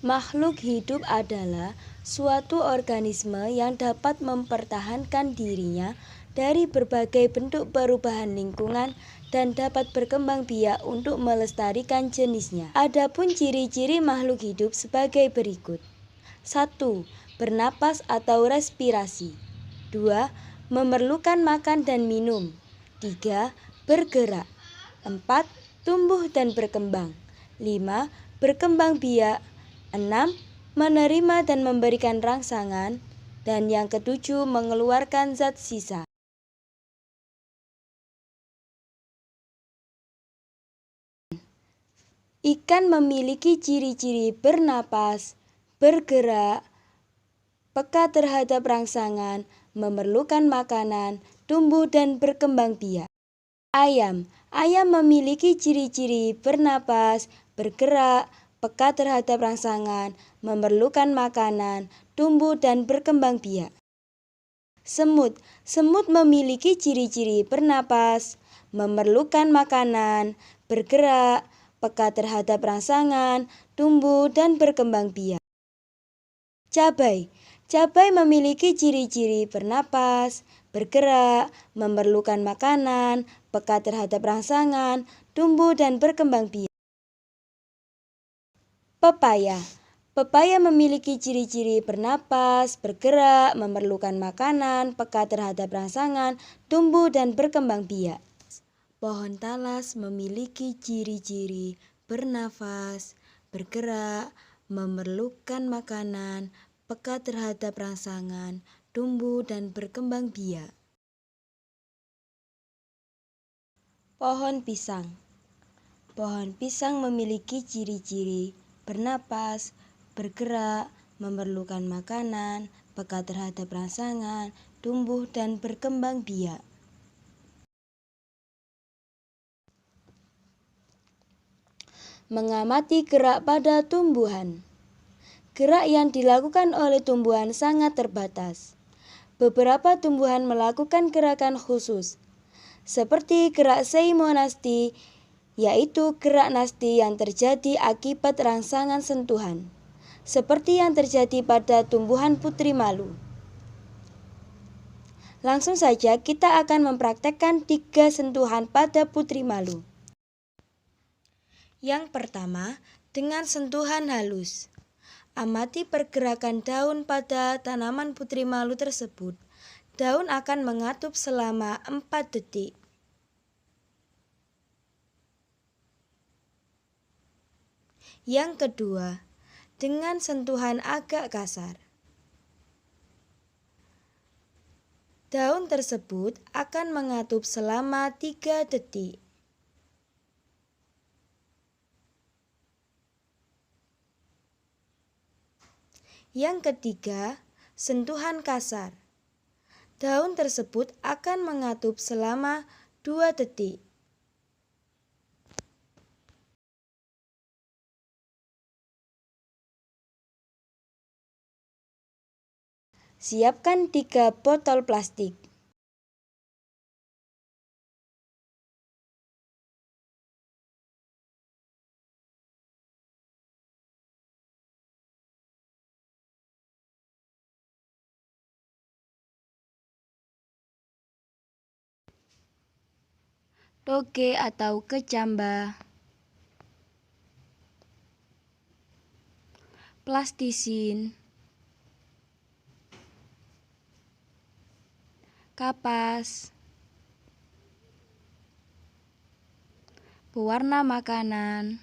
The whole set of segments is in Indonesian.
Makhluk hidup adalah suatu organisme yang dapat mempertahankan dirinya dari berbagai bentuk perubahan lingkungan dan dapat berkembang biak untuk melestarikan jenisnya. Adapun ciri-ciri makhluk hidup sebagai berikut. 1. Bernapas atau respirasi. 2. Memerlukan makan dan minum. 3. Bergerak. 4. Tumbuh dan berkembang. 5. Berkembang biak. 6. Menerima dan memberikan rangsangan. Dan yang ketujuh, mengeluarkan zat sisa. Ikan memiliki ciri-ciri bernapas, bergerak, peka terhadap rangsangan, memerlukan makanan, tumbuh dan berkembang biak. Ayam memiliki ciri-ciri bernapas, bergerak, peka terhadap rangsangan, memerlukan makanan, tumbuh dan berkembang biak. Semut memiliki ciri-ciri bernapas, memerlukan makanan, bergerak, peka terhadap rangsangan, tumbuh dan berkembang biak. Cabai memiliki ciri-ciri bernapas, bergerak, memerlukan makanan, peka terhadap rangsangan, tumbuh dan berkembang biak. Pepaya memiliki ciri-ciri bernapas, bergerak, memerlukan makanan, peka terhadap rangsangan, tumbuh dan berkembang biak. Pohon talas memiliki ciri-ciri bernafas, bergerak, memerlukan makanan, peka terhadap rangsangan, tumbuh dan berkembang biak. Pohon pisang memiliki ciri-ciri bernapas, bergerak, memerlukan makanan, peka terhadap rangsangan, tumbuh dan berkembang biak. Mengamati gerak pada tumbuhan. Gerak yang dilakukan oleh tumbuhan sangat terbatas. Beberapa tumbuhan melakukan gerakan khusus, seperti gerak seimonasti, yaitu gerak nasti yang terjadi akibat rangsangan sentuhan, seperti yang terjadi pada tumbuhan putri malu. Langsung saja kita akan mempraktekkan 3 sentuhan pada putri malu. Yang pertama, dengan sentuhan halus. Amati pergerakan daun pada tanaman putri malu tersebut. Daun akan mengatup selama 4 detik. Yang kedua, dengan sentuhan agak kasar. Daun tersebut akan mengatup selama 3 detik. Yang ketiga, sentuhan kasar. Daun tersebut akan mengatup selama 2 detik. Siapkan 3 botol plastik. Toge atau kecamba, plastisin, kapas, pewarna makanan,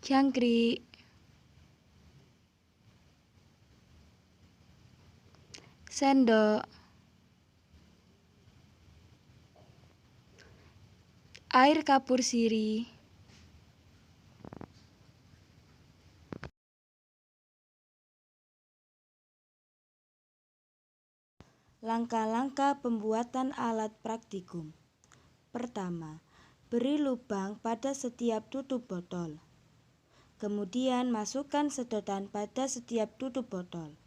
jangkrik, sendok, air kapur sirih, langkah-langkah pembuatan alat praktikum. Pertama, beri lubang pada setiap tutup botol. Kemudian masukkan sedotan pada setiap tutup botol.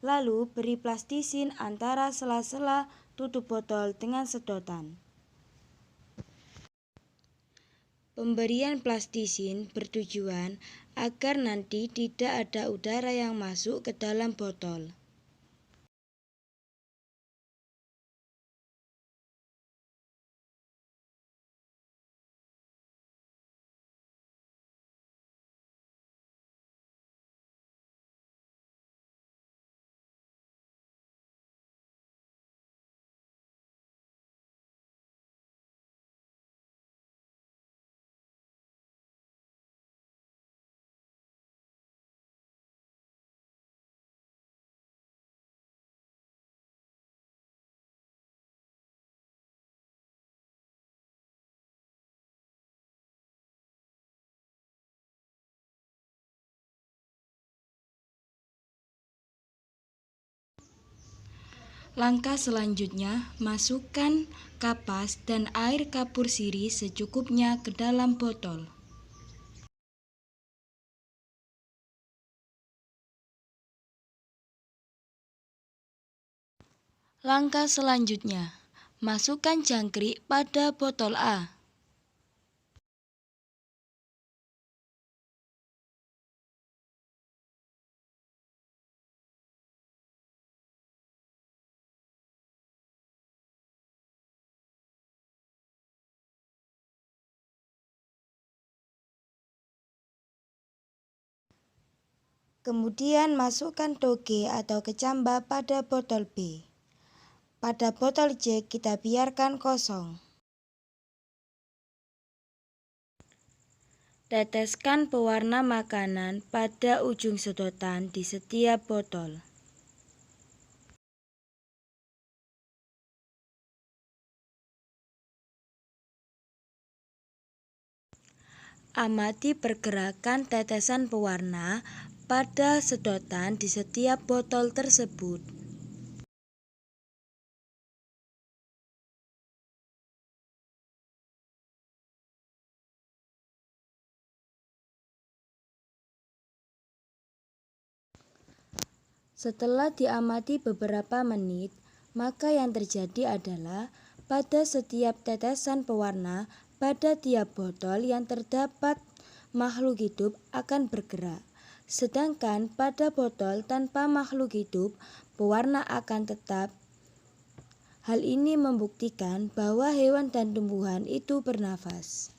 Lalu beri plastisin antara sela-sela tutup botol dengan sedotan. Pemberian plastisin bertujuan agar nanti tidak ada udara yang masuk ke dalam botol. Langkah selanjutnya, masukkan kapas dan air kapur sirih secukupnya ke dalam botol. Langkah selanjutnya, masukkan jangkrik pada botol A. Kemudian masukkan toge atau kecamba pada botol B. Pada botol C kita biarkan kosong. Teteskan pewarna makanan pada ujung sedotan di setiap botol. Amati pergerakan tetesan pewarna pada sedotan di setiap botol tersebut. Setelah diamati beberapa menit, maka yang terjadi adalah pada setiap tetesan pewarna pada tiap botol yang terdapat makhluk hidup akan bergerak. Sedangkan pada botol tanpa makhluk hidup, pewarna akan tetap. Hal ini membuktikan bahwa hewan dan tumbuhan itu bernafas.